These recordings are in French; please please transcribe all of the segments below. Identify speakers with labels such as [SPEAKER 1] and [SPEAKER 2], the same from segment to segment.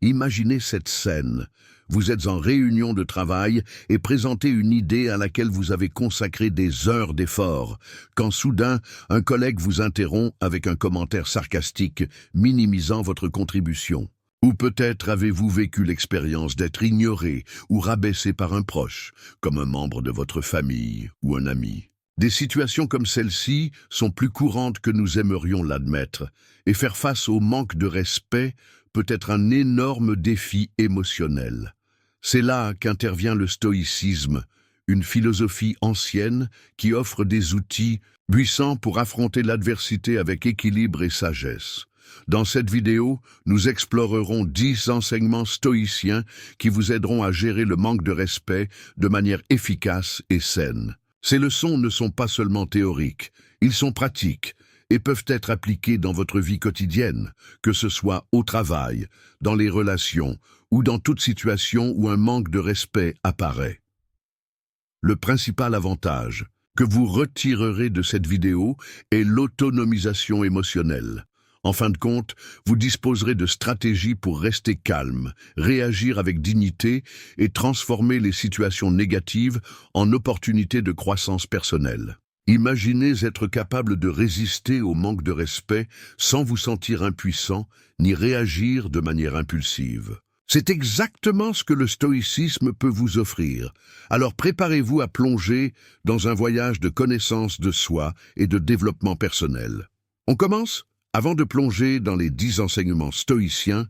[SPEAKER 1] Imaginez cette scène. Vous êtes en réunion de travail et présentez une idée à laquelle vous avez consacré des heures d'effort, quand soudain, un collègue vous interrompt avec un commentaire sarcastique, minimisant votre contribution. Ou peut-être avez-vous vécu l'expérience d'être ignoré ou rabaissé par un proche, comme un membre de votre famille ou un ami. Des situations comme celle-ci sont plus courantes que nous aimerions l'admettre, et faire face au manque de respect peut être un énorme défi émotionnel. C'est là qu'intervient le stoïcisme, une philosophie ancienne qui offre des outils puissants pour affronter l'adversité avec équilibre et sagesse. Dans cette vidéo, nous explorerons 10 enseignements stoïciens qui vous aideront à gérer le manque de respect de manière efficace et saine. Ces leçons ne sont pas seulement théoriques, ils sont pratiques et peuvent être appliqués dans votre vie quotidienne, que ce soit au travail, dans les relations ou dans toute situation où un manque de respect apparaît. Le principal avantage que vous retirerez de cette vidéo est l'autonomisation émotionnelle. En fin de compte, vous disposerez de stratégies pour rester calme, réagir avec dignité et transformer les situations négatives en opportunités de croissance personnelle. Imaginez être capable de résister au manque de respect sans vous sentir impuissant ni réagir de manière impulsive. C'est exactement ce que le stoïcisme peut vous offrir. Alors préparez-vous à plonger dans un voyage de connaissance de soi et de développement personnel. On commence ? Avant de plonger dans les 10 enseignements stoïciens,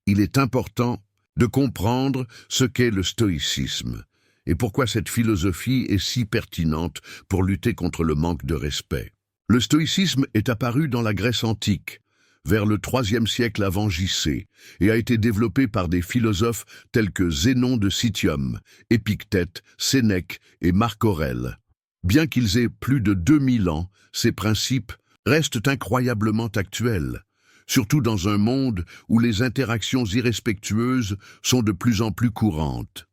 [SPEAKER 1] il est important de comprendre ce qu'est le stoïcisme et pourquoi cette philosophie est si pertinente pour lutter contre le manque de respect. Le stoïcisme est apparu dans la Grèce antique, vers le IIIe siècle avant J.C., et a été développé par des philosophes tels que Zénon de Citium, Épictète, Sénèque et Marc Aurèle. Bien qu'ils aient plus de 2000 ans, ces principes restent incroyablement actuels, surtout dans un monde où les interactions irrespectueuses sont de plus en plus courantes.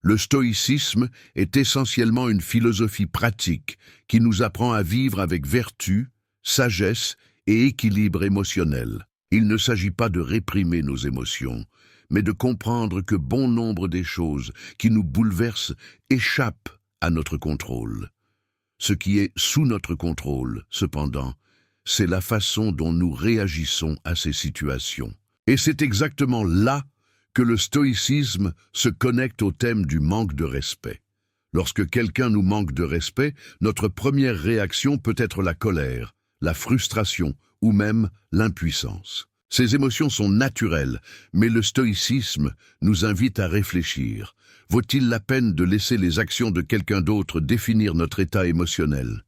[SPEAKER 1] Le stoïcisme est essentiellement une philosophie pratique qui nous apprend à vivre avec vertu, sagesse et équilibre émotionnel. Il ne s'agit pas de réprimer nos émotions, mais de comprendre que bon nombre des choses qui nous bouleversent échappent à notre contrôle. Ce qui est sous notre contrôle, cependant, c'est la façon dont nous réagissons à ces situations. Et c'est exactement là que le stoïcisme se connecte au thème du manque de respect. Lorsque quelqu'un nous manque de respect, notre première réaction peut être la colère, la frustration ou même l'impuissance. Ces émotions sont naturelles, mais le stoïcisme nous invite à réfléchir. Vaut-il la peine de laisser les actions de quelqu'un d'autre définir notre état émotionnel?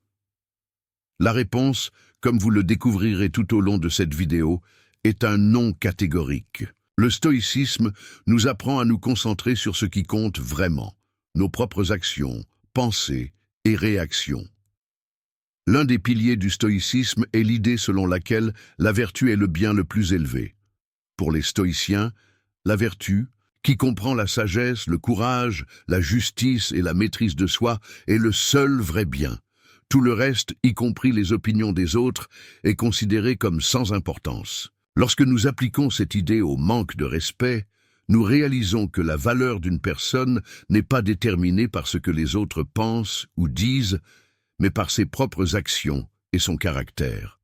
[SPEAKER 1] La réponse, comme vous le découvrirez tout au long de cette vidéo, est un non catégorique. Le stoïcisme nous apprend à nous concentrer sur ce qui compte vraiment, nos propres actions, pensées et réactions. L'un des piliers du stoïcisme est l'idée selon laquelle la vertu est le bien le plus élevé. Pour les stoïciens, la vertu, qui comprend la sagesse, le courage, la justice et la maîtrise de soi, est le seul vrai bien. Tout le reste, y compris les opinions des autres, est considéré comme sans importance. Lorsque nous appliquons cette idée au manque de respect, nous réalisons que la valeur d'une personne n'est pas déterminée par ce que les autres pensent ou disent, mais par ses propres actions et son caractère.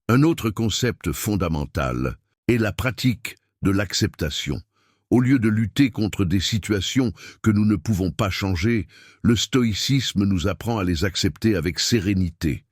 [SPEAKER 1] Un autre concept fondamental est la pratique de l'acceptation. Au lieu de lutter contre des situations que nous ne pouvons pas changer, le stoïcisme nous apprend à les accepter avec sérénité.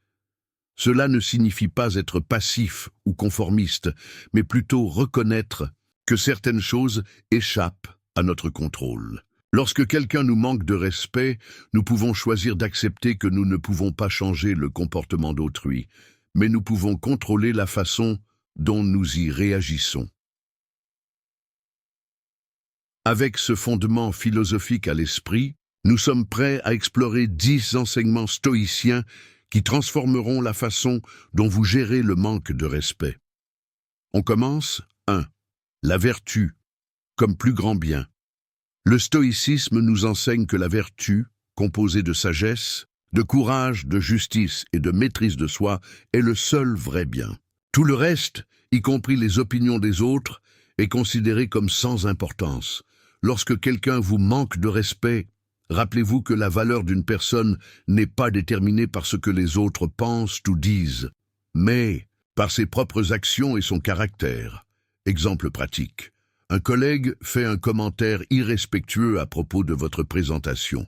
[SPEAKER 1] Cela ne signifie pas être passif ou conformiste, mais plutôt reconnaître que certaines choses échappent à notre contrôle. Lorsque quelqu'un nous manque de respect, nous pouvons choisir d'accepter que nous ne pouvons pas changer le comportement d'autrui, mais nous pouvons contrôler la façon dont nous y réagissons. Avec ce fondement philosophique à l'esprit, nous sommes prêts à explorer 10 enseignements stoïciens qui transformeront la façon dont vous gérez le manque de respect. On commence. 1. La vertu, comme plus grand bien. Le stoïcisme nous enseigne que la vertu, composée de sagesse, de courage, de justice et de maîtrise de soi, est le seul vrai bien. Tout le reste, y compris les opinions des autres, est considérée comme sans importance. Lorsque quelqu'un vous manque de respect, rappelez-vous que la valeur d'une personne n'est pas déterminée par ce que les autres pensent ou disent, mais par ses propres actions et son caractère. Exemple pratique. Un collègue fait un commentaire irrespectueux à propos de votre présentation.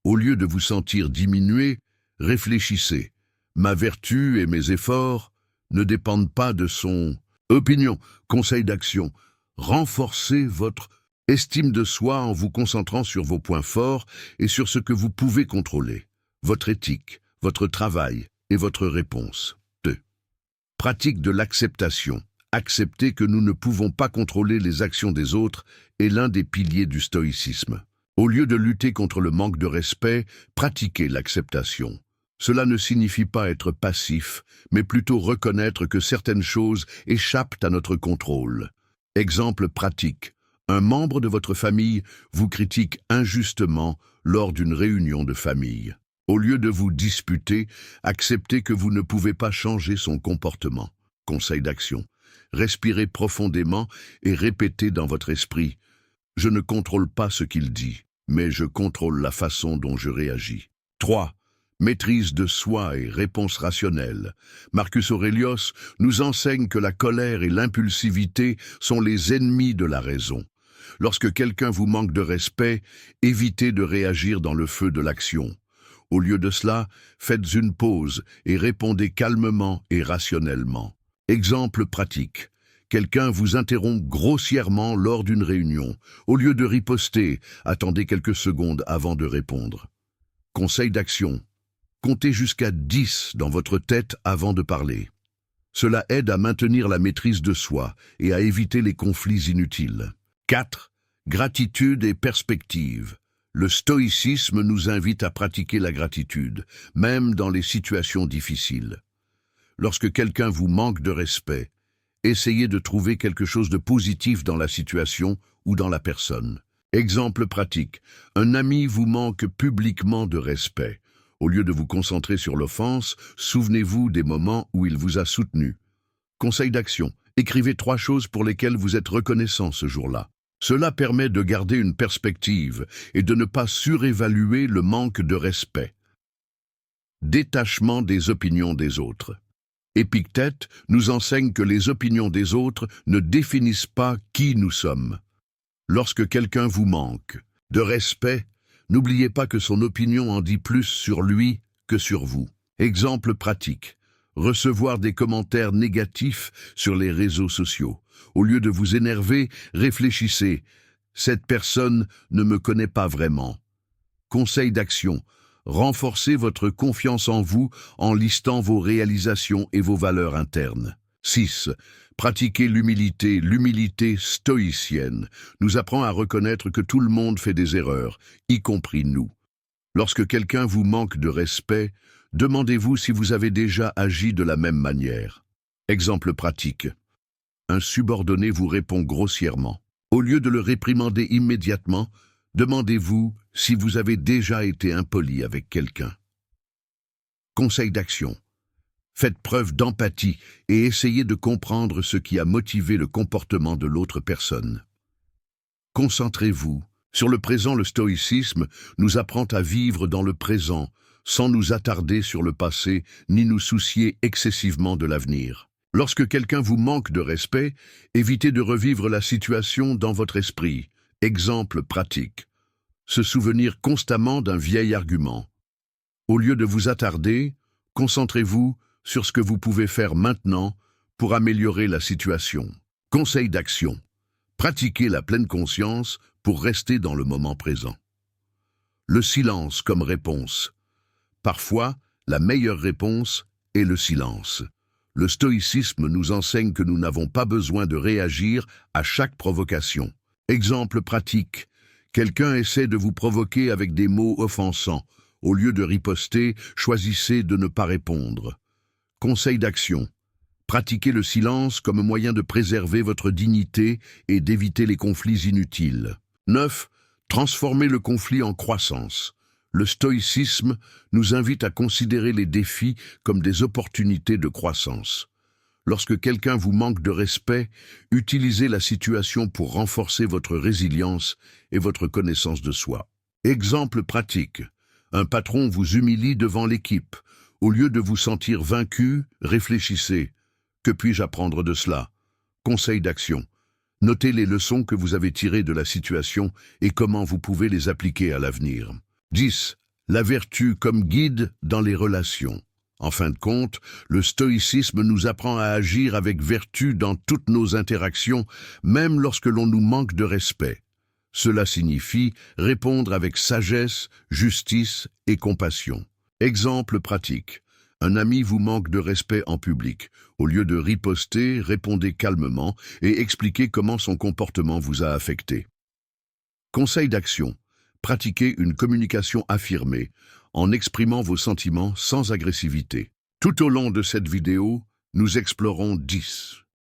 [SPEAKER 1] Au lieu de vous sentir diminué, réfléchissez. Ma vertu et mes efforts ne dépendent pas de son opinion. Conseil d'action. Renforcez votre estime de soi en vous concentrant sur vos points forts et sur ce que vous pouvez contrôler. Votre éthique, votre travail et votre réponse. 2. Pratique de l'acceptation. Accepter que nous ne pouvons pas contrôler les actions des autres est l'un des piliers du stoïcisme. Au lieu de lutter contre le manque de respect, pratiquez l'acceptation. Cela ne signifie pas être passif, mais plutôt reconnaître que certaines choses échappent à notre contrôle. Exemple pratique. Un membre de votre famille vous critique injustement lors d'une réunion de famille. Au lieu de vous disputer, acceptez que vous ne pouvez pas changer son comportement. Conseil d'action. Respirez profondément et répétez dans votre esprit « Je ne contrôle pas ce qu'il dit, mais je contrôle la façon dont je réagis. » 3. Maîtrise de soi et réponse rationnelle. Marcus Aurelius nous enseigne que la colère et l'impulsivité sont les ennemis de la raison. Lorsque quelqu'un vous manque de respect, évitez de réagir dans le feu de l'action. Au lieu de cela, faites une pause et répondez calmement et rationnellement. Exemple pratique. Quelqu'un vous interrompt grossièrement lors d'une réunion. Au lieu de riposter, attendez quelques secondes avant de répondre. Conseil d'action. Comptez jusqu'à 10 dans votre tête avant de parler. Cela aide à maintenir la maîtrise de soi et à éviter les conflits inutiles. 4. Gratitude et perspective. Le stoïcisme nous invite à pratiquer la gratitude, même dans les situations difficiles. Lorsque quelqu'un vous manque de respect, essayez de trouver quelque chose de positif dans la situation ou dans la personne. Exemple pratique. Un ami vous manque publiquement de respect. Au lieu de vous concentrer sur l'offense, souvenez-vous des moments où il vous a soutenu. Conseil d'action. Écrivez 3 choses pour lesquelles vous êtes reconnaissant ce jour-là. Cela permet de garder une perspective et de ne pas surévaluer le manque de respect. Détachement des opinions des autres. Épictète nous enseigne que les opinions des autres ne définissent pas qui nous sommes. Lorsque quelqu'un vous manque de respect, n'oubliez pas que son opinion en dit plus sur lui que sur vous. Exemple pratique. Recevoir des commentaires négatifs sur les réseaux sociaux. Au lieu de vous énerver, réfléchissez. Cette personne ne me connaît pas vraiment. Conseil d'action. Renforcez votre confiance en vous en listant vos réalisations et vos valeurs internes. 6. Pratiquez l'humilité. L'humilité stoïcienne nous apprend à reconnaître que tout le monde fait des erreurs, y compris nous. Lorsque quelqu'un vous manque de respect, demandez-vous si vous avez déjà agi de la même manière. Exemple pratique. Un subordonné vous répond grossièrement. Au lieu de le réprimander immédiatement, demandez-vous si vous avez déjà été impoli avec quelqu'un. Conseil d'action. Faites preuve d'empathie et essayez de comprendre ce qui a motivé le comportement de l'autre personne. Concentrez-vous sur le présent. Le stoïcisme nous apprend à vivre dans le présent, sans nous attarder sur le passé ni nous soucier excessivement de l'avenir. Lorsque quelqu'un vous manque de respect, évitez de revivre la situation dans votre esprit. Exemple pratique. Se souvenir constamment d'un vieil argument. Au lieu de vous attarder, concentrez-vous sur ce que vous pouvez faire maintenant pour améliorer la situation. Conseil d'action. Pratiquez la pleine conscience pour rester dans le moment présent. Le silence comme réponse. Parfois, la meilleure réponse est le silence. Le stoïcisme nous enseigne que nous n'avons pas besoin de réagir à chaque provocation. Exemple pratique. Quelqu'un essaie de vous provoquer avec des mots offensants. Au lieu de riposter, choisissez de ne pas répondre. Conseil d'action. Pratiquez le silence comme moyen de préserver votre dignité et d'éviter les conflits inutiles. 9. Transformez le conflit en croissance. Le stoïcisme nous invite à considérer les défis comme des opportunités de croissance. Lorsque quelqu'un vous manque de respect, utilisez la situation pour renforcer votre résilience et votre connaissance de soi. Exemple pratique. Un patron vous humilie devant l'équipe. Au lieu de vous sentir vaincu, réfléchissez. Que puis-je apprendre de cela? Conseil d'action. Notez les leçons que vous avez tirées de la situation et comment vous pouvez les appliquer à l'avenir. 10. La vertu comme guide dans les relations. En fin de compte, le stoïcisme nous apprend à agir avec vertu dans toutes nos interactions, même lorsque l'on nous manque de respect. Cela signifie répondre avec sagesse, justice et compassion. Exemple pratique. Un ami vous manque de respect en public. Au lieu de riposter, répondez calmement et expliquez comment son comportement vous a affecté. Conseil d'action. Pratiquez une communication affirmée en exprimant vos sentiments sans agressivité. Tout au long de cette vidéo, nous explorons 10